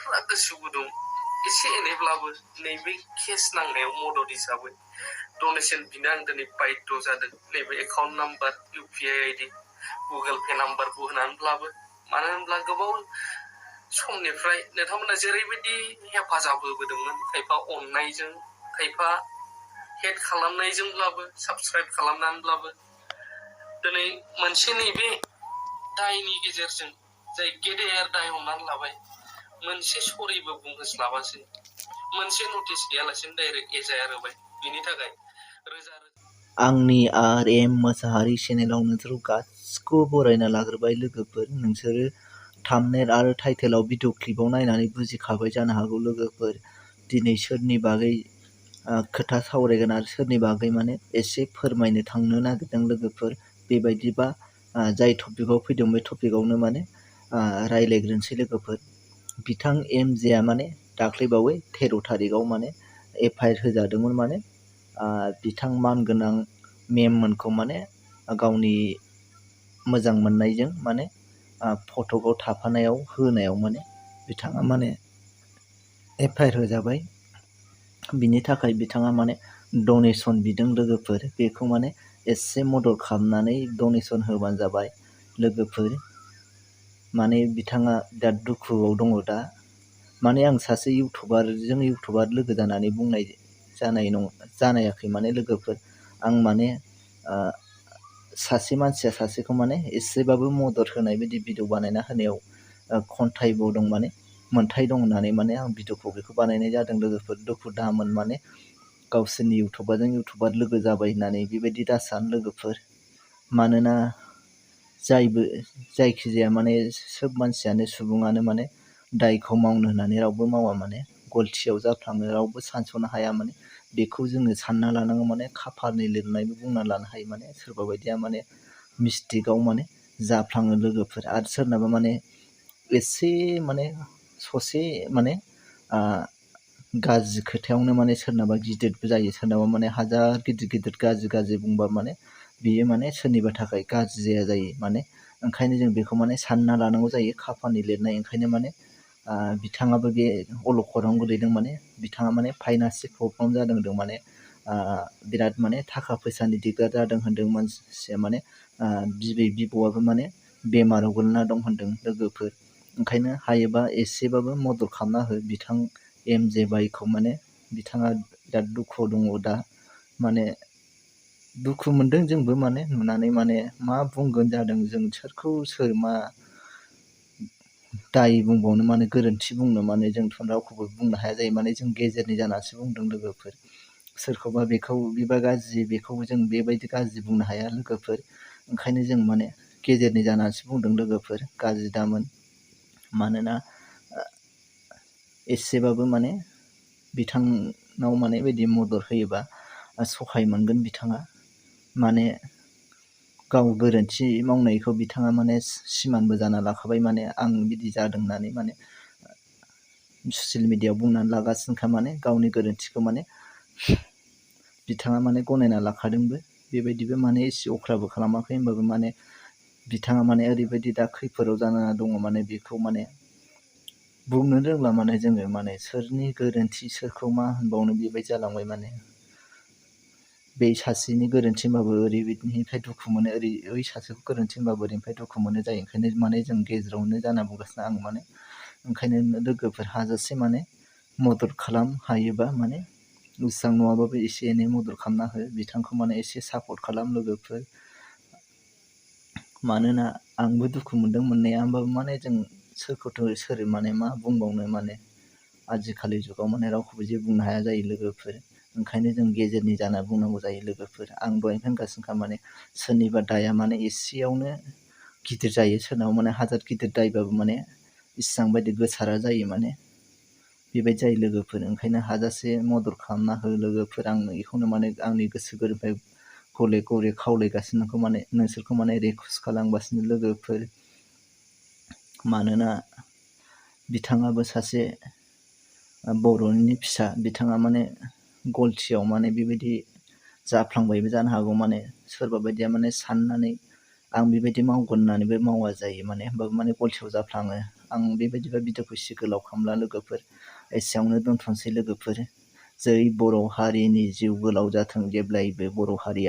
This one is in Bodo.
जायफोरा गोसो गुदुं एसे एनैब्लाबो नैबे केस नांनायाव मदद हिसाबै डनेसन बिनो आं दिनै बाध्य जादों। नैबे account number UPI ID Google Pay नाम्बारखौ होनानैब्लाबो, मानो होनब्ला गोबाव समनिफ्राय नोंथांमोना जेरैबायदि हेफाजाब होबोदोंमोन, खायफा अननायजों, खायफा हेड खालामनायजोंब्लाबो, साबस्क्राइब खालामनानैब्लाबो, दिनै मोनसे नैबे दायनि गेजेरजों जाय गेदेर दाय हमनानै लाबाय, मोनसे सरिबो बुंहोस्लाबासै, मोनसे नटिस गैयालासिनो डाइरेक्ट एजायार होबाय। बिनि थाखाय रोजा रोजा आंनि RM मोसाहारि चेनेलाव नोंसोरखौ गासिखौबो बरायना लाग्रोबाय लोगोफोर। नोंसोरो थाम्बनेल आरो टाइटेलाव भिडिअ क्लिपाव नायनानै बुजिखाबाय जानो हागौ लोगोफोर। दिनै सोरनि बागै खोथा सावरायगोन आरो सोरनि बागै माने एसे फोरमायनो थांनो नागिरदों लोगोफोर। बेबायदिबा जाय टपिकआव फैदों बे टपिकआवनो माने रायज्लायग्रोनोसै लोगोफोर। बिथां MJआ माने दाख्लैबावै 13 थारिखआव माने FIR होजादोंमोन। माने बिथां मानगोनां मेममोनखौ माने गावनि मोजां मोननायजों माने फट'खौ थाफानायाव होनायाव माने बिथाङा माने FIR होजाबाय। बिनि थाखाय बिथाङा माने डनेसन बिदों लोगोफोर। बेखौ माने एसे मदद खालामनानै डनेसन होबानो जाबाय लोगोफोर। माने बिथाङा दा दुखुआव दङ दा। माने आं सासे इउटुबारजों इउटुबार लोगो जानानै बुंनाय जानायाखै माने लोगोफोर। आं माने सासे मानसिया सासेखौ माने एसेबाबो मदद होनाय बायदि भिडिअ बानायना होनायाव खन्थाइबो दं, माने मोन्थाय दं होननानै माने आं भिडिअखौ बेखौ बानायनाय जादों लोगोफोर। दुखु दामोन माने गावसोरनि इउटुबारजों इउटुबार लोगो जाबाय होननानै बेबायदि दासान लोगोफोर। मानोना जायखिजाया माने सोब मानसियानो सुबुङानो माने दायखौ मावनो होननानै रावबो मावा, माने गलथियाव जाफ्लाङो रावबो सानस'नो हाया। माने बेखौ जोङो सानना लानांगौ, माने खाफालनि लिरनायबो बुंना लानो हायो। माने सोरबा बायदिया माने मिस्टेकआव माने जाफ्लाङो लोगोफोर। आरो सोरनाबा माने एसे माने ससे माने गाज्रि खोथायावनो माने सोरनाबा गिदिरबो जायो, सोरनाबा माने हाजार गिदिर गाज्रि बुंबा माने बियो माने सोरनिबा थाखाय गाज्रि जायो माने। ओंखायनो जों बेखौ माने सानना लानांगौ जायो, खाफालनि लिरनाय। ओंखायनो माने बिथाङाबो बे अलखदाव गोलैदों। माने बिथाङा माने फाइनान्सियेल प्रब्लेम जादों होनदों, माने बिराद माने थाखा फैसानि दिगदार जादों होनदों मानसिया। माने बिबौआबो माने बेमाराव गोलैना दं होनदों लोगोफोर। ओंखायनो हायोबा एसेबाबो मदद खालामना हो बिथां MJ बाइखौ। माने बिथाङा बिराद दुखुआव दङ दा। माने दुखु मोनदों जोंबो माने नुनानै। माने मा बुंगोन जादों जों, सोरखौ सोर मा दाय बुंबावनो, माने गोरोन्थि बुंनो। माने जोंथ' रावखौबो बुंनो हाया जायो। माने जों गेजेरनि जानासो बुंदों लोगोफोर। सोरखौबा बेखौ बिबा गाज्रि, बेखौ जों बेबायदि गाज्रि बुंनो हाया लोगोफोर। ओंखायनो जों माने गेजेरनि जानासो बुंदों लोगोफोर। गाज्रि दामोन। मानोना एसेबाबो माने बिथांनाव माने बिदि मदद होयोबा सहाय मोनगोन बिथाङा। माने गाव गोरोन्थि मावनायखौ बिथाङा माने सिमानबो जाना लाखाबाय। माने आं बिदि जादों होननानै माने ससियेल मिडियायाव बुंनानै लागासिनोखा। माने गावनि गोरोन्थिखौ माने बिथाङा माने गनायना लाखादोंबो। बेबायदिबो माने एसे अख्राबो खालामाखै। होमबाबो माने बिथाङा माने ओरैबायदि दा खैफोदाव जाना दङ, माने बेखौ माने बुंनो रोंला। माने जोङो माने सोरनि गोरोन्थि, सोरखौ मा होनबावनो बेबायदि जालांबाय। माने बे सासेनि गोरोन्थि होनबाबो ओरैनिफ्राय दुखु मोनो, ओरै सासेखौ गोरोन्थि होनबाबो ओरैनिफ्राय दुखु मोनो जायो। ओंखायनो माने जों गेजेरावनो जाना बुंगासिनो आं। माने ओंखायनो लोगोफोर हाजासे माने मदद खालाम, हायोबा माने इसेबां नङाबाबो एसे एनै मदद खालामना हो बिथांखौ। माने एसे सापर्ट खालाम लोगोफोर। मानोना आंबो दुखु मोनदों मोननाया, होमबाबो माने जों सोरखौथ' सोर माने मा बुंबावनो। माने आजिखालि जुगाव माने रावखौबो जेबो बुंनो हाया जायो लोगोफोर। ओंखायनो जों गेजेरनि जाना बुंनांगौ जायो लोगोफोर। आं दहायनो होनगासिनोखा, माने सोरनिबा दाया माने एसेयावनो गिदिर जायो, सोरनाबा माने हाजार गिदिर दायबाबो माने इसिबां बायदि गोसारा जायो। माने बेबायदि जायो लोगोफोर। ओंखायनो हाजासे मदद खालामना हो लोगोफोर। आं बेखौनो माने आंनि गोसो गोरबोनिफ्राय गले गले खावलायगासिनो, माने नोंसोरखौ माने रिकुवेस्ट खालामगासिनो लोगोफोर। मानोना बिथाङाबो सासे बर'नि फिसा। बिथाङा माने गलथियाव माने बेबायदि जाफ्लांबायबो जानो हागौ। माने सोरबा बायदिया माने साननानै आं बेबायदि मावगोन होननानैबो मावा जायो। माने होमबाबो माने गलथियाव जाफ्लाङो। आं बेबायदिबा भिडिअखौ एसे गोलाव खालामला लोगोफोर, एसेयावनो दोनथ'नोसै लोगोफोर। जै बर' हारिनि जिउ गोलाव जाथों, जेब्लायबो बर' हारिया